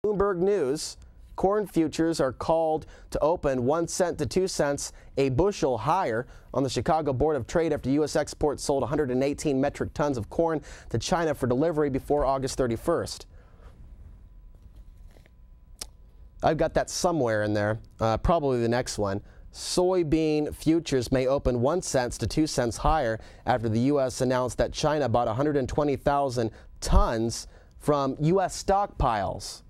Bloomberg News, corn futures are called to open 1 cent to 2 cents a bushel higher on the Chicago Board of Trade after U.S. exports sold 118 metric tons of corn to China for delivery before August 31st. I've got that somewhere in there, probably the next one. Soybean futures may open 1 cent to 2 cents higher after the U.S. announced that China bought 120,000 tons from U.S. stockpiles.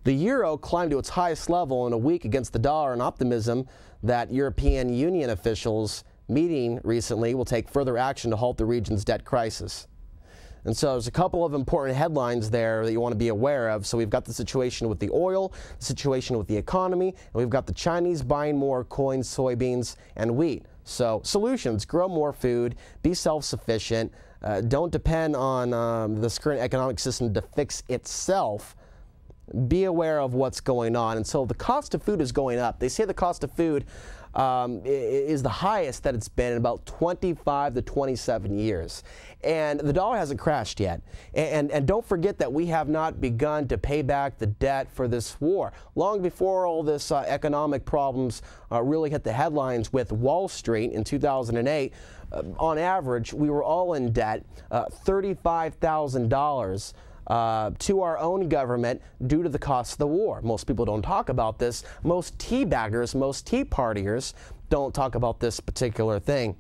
The euro climbed to its highest level in a week against the dollar, and optimism that European Union officials meeting recently will take further action to halt the region's debt crisis. And so there's a couple of important headlines there that you want to be aware of. So we've got the situation with the oil, the situation with the economy, and we've got the Chinese buying more corn, soybeans, and wheat. So solutions: grow more food, be self-sufficient, don't depend on this current economic system to fix itself. Be aware of what's going on. And so the cost of food is going up. They say the cost of food is the highest that it's been in about 25 to 27 years. And the dollar hasn't crashed yet. And don't forget that we have not begun to pay back the debt for this war. Long before all this economic problems really hit the headlines with Wall Street in 2008, on average, we were all in debt $35,000 to our own government due to the cost of the war. Most people don't talk about this. Most tea baggers, most tea partiers don't talk about this particular thing.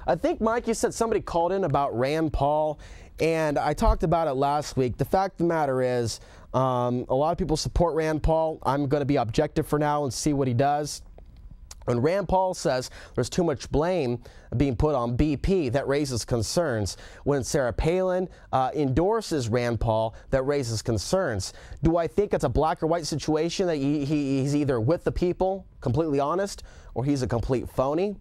I think, Mike, you said somebody called in about Rand Paul, and I talked about it last week. The fact of the matter is, a lot of people support Rand Paul. I'm going to be objective for now and see what he does. When Rand Paul says there's too much blame being put on BP, that raises concerns. When Sarah Palin endorses Rand Paul, that raises concerns. Do I think it's a black or white situation that he's either with the people, completely honest, or he's a complete phony?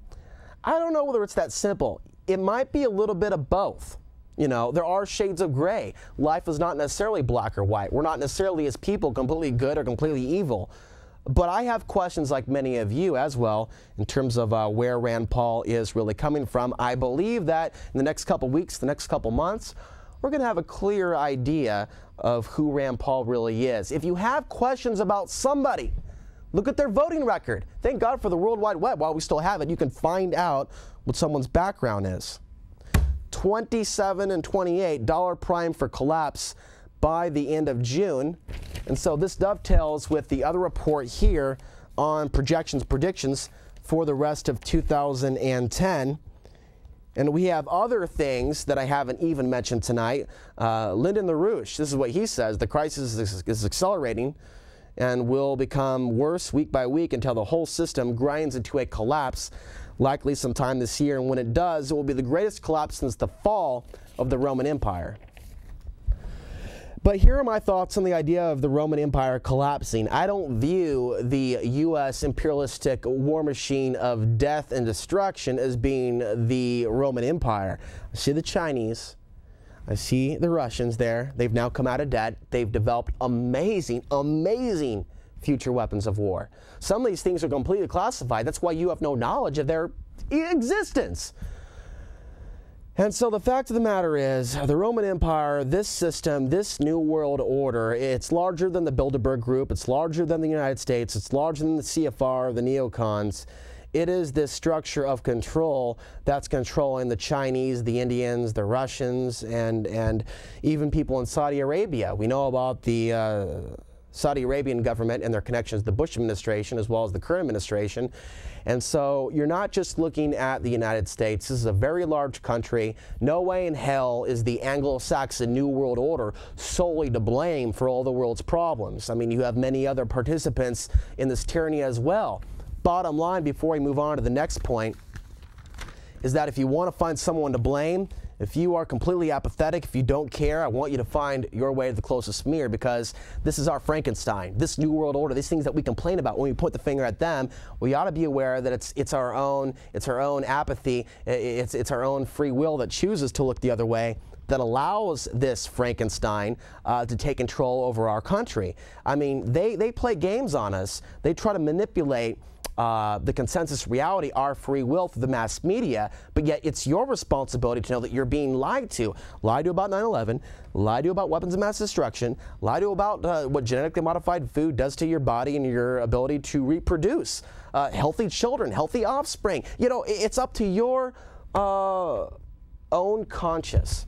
I don't know whether it's that simple. It might be a little bit of both. You know, there are shades of gray. Life is not necessarily black or white. We're not necessarily, as people, completely good or completely evil. But I have questions, like many of you as well, in terms of where Rand Paul is really coming from. I believe that in the next couple weeks, the next couple months, we're going to have a clear idea of who Rand Paul really is. If you have questions about somebody, look at their voting record. Thank God for the World Wide Web. While we still have it, you can find out what someone's background is. 27 and 28, dollar prime for collapse by the end of June. And so this dovetails with the other report here on predictions for the rest of 2010. And we have other things that I haven't even mentioned tonight. Lyndon LaRouche, this is what he says: the crisis is accelerating and will become worse week by week until the whole system grinds into a collapse, likely sometime this year. And when it does, it will be the greatest collapse since the fall of the Roman Empire. But here are my thoughts on the idea of the Roman Empire collapsing. I don't view the U.S. imperialistic war machine of death and destruction as being the Roman Empire. I see the Chinese. I see the Russians there. They've now come out of debt. They've developed amazing, amazing future weapons of war. Some of these things are completely classified. That's why you have no knowledge of their existence. And so the fact of the matter is, the Roman Empire, this system, this New World Order, it's larger than the Bilderberg Group, it's larger than the United States, it's larger than the CFR, the neocons. It is this structure of control that's controlling the Chinese, the Indians, the Russians, and even people in Saudi Arabia. We know about the Saudi Arabian government and their connections to the Bush administration as well as the current administration. And so you're not just looking at the United States. This is a very large country. No way in hell is the Anglo-Saxon New World Order solely to blame for all the world's problems. I mean, you have many other participants in this tyranny as well. Bottom line, before we move on to the next point, is that if you want to find someone to blame, if you are completely apathetic, if you don't care, I want you to find your way to the closest mirror, because this is our Frankenstein, this New World Order, these things that we complain about when we point the finger at them. We ought to be aware that it's our own apathy, it's our own free will that chooses to look the other way, that allows this Frankenstein to take control over our country. I mean, they play games on us. They try to manipulate the consensus reality, our free will through the mass media, but yet it's your responsibility to know that you're being lied to. Lied to about 9/11, lied to about weapons of mass destruction, lied to about what genetically modified food does to your body and your ability to reproduce. Healthy children, healthy offspring. You know, it's up to your own conscience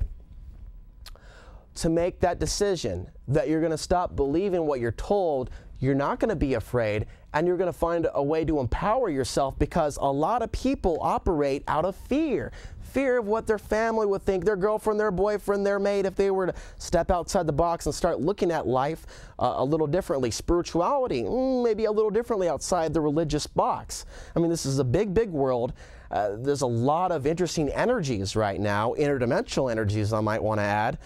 to make that decision that you're going to stop believing what you're told. You're not going to be afraid, and you're going to find a way to empower yourself, because a lot of people operate out of fear. Fear of what their family would think, their girlfriend, their boyfriend, their mate, if they were to step outside the box and start looking at life a little differently. Spirituality, maybe a little differently outside the religious box. I mean, this is a big, big world. There's a lot of interesting energies right now, interdimensional energies I might want to add,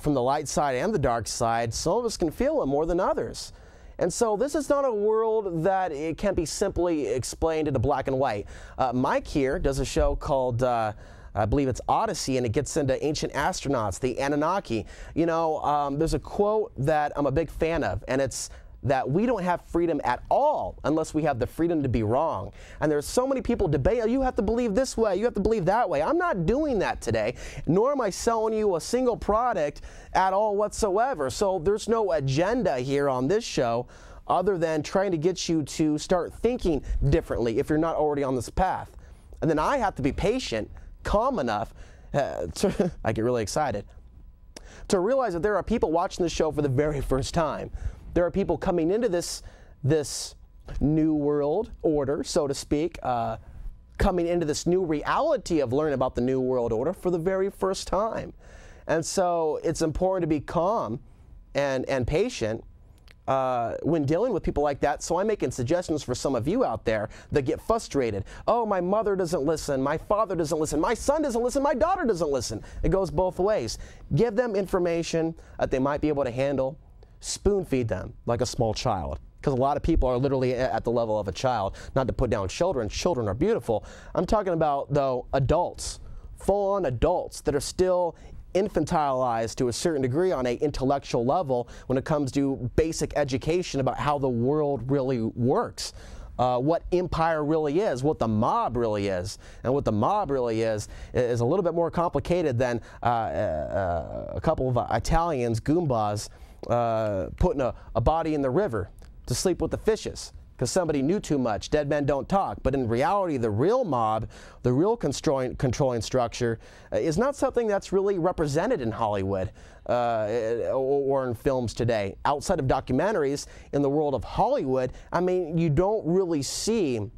from the light side and the dark side. Some of us can feel them more than others. And so this is not a world that it can be simply explained into black and white. Mike here does a show called, I believe it's Odyssey, and it gets into ancient astronauts, the Anunnaki. You know, there's a quote that I'm a big fan of, and it's that we don't have freedom at all unless we have the freedom to be wrong. And there's so many people debate, you have to believe this way, you have to believe that way. I'm not doing that today, nor am I selling you a single product at all whatsoever. So there's no agenda here on this show other than trying to get you to start thinking differently if you're not already on this path. And then I have to be patient, calm enough, I get really excited, to realize that there are people watching this show for the very first time. There are people coming into this new world order, so to speak, coming into this new reality of learning about the new world order for the very first time. And so it's important to be calm and patient when dealing with people like that. So I'm making suggestions for some of you out there that get frustrated. Oh, my mother doesn't listen, my father doesn't listen, my son doesn't listen, my daughter doesn't listen. It goes both ways. Give them information that they might be able to handle. Spoon feed them like a small child, because a lot of people are literally at the level of a child. Not to put down children. Children are beautiful. I'm talking about, though, adults, full-on adults that are still infantilized to a certain degree on an intellectual level when it comes to basic education about how the world really works. What empire really is, what the mob really is. And what the mob really is a little bit more complicated than a couple of Italians, Goombas, putting a body in the river to sleep with the fishes because somebody knew too much. Dead men don't talk. But in reality, the real mob, the real controlling structure is not something that's really represented in Hollywood or in films today. Outside of documentaries, in the world of Hollywood, I mean, you don't really see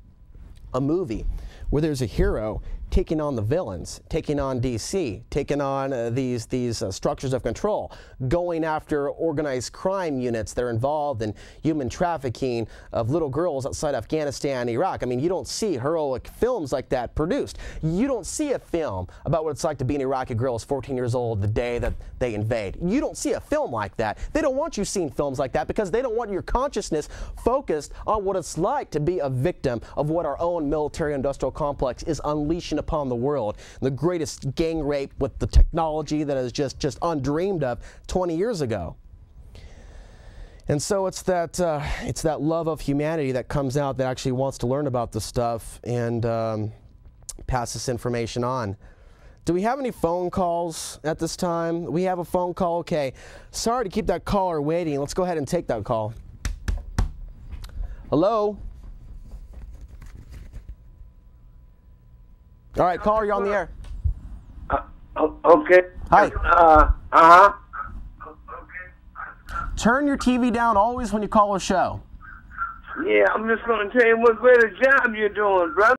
a movie where there's a hero taking on the villains, taking on DC, taking on these structures of control, going after organized crime units that are involved in human trafficking of little girls outside Afghanistan and Iraq. I mean, you don't see heroic films like that produced. You don't see a film about what it's like to be an Iraqi girl who's 14 years old the day that they invade. You don't see a film like that. They don't want you seeing films like that because they don't want your consciousness focused on what it's like to be a victim of what our own military-industrial complex is unleashing upon the world. The greatest gang rape with the technology that is just undreamed of 20 years ago. And so it's that love of humanity that comes out that actually wants to learn about this stuff and pass this information on. Do we have any phone calls at this time? We have a phone call. Okay. Sorry to keep that caller waiting. Let's go ahead and take that call. Hello? All right, caller, you're on the air. Okay. Hi. Turn your TV down always when you call a show. Yeah, I'm just going to tell you what great a job you're doing, brother.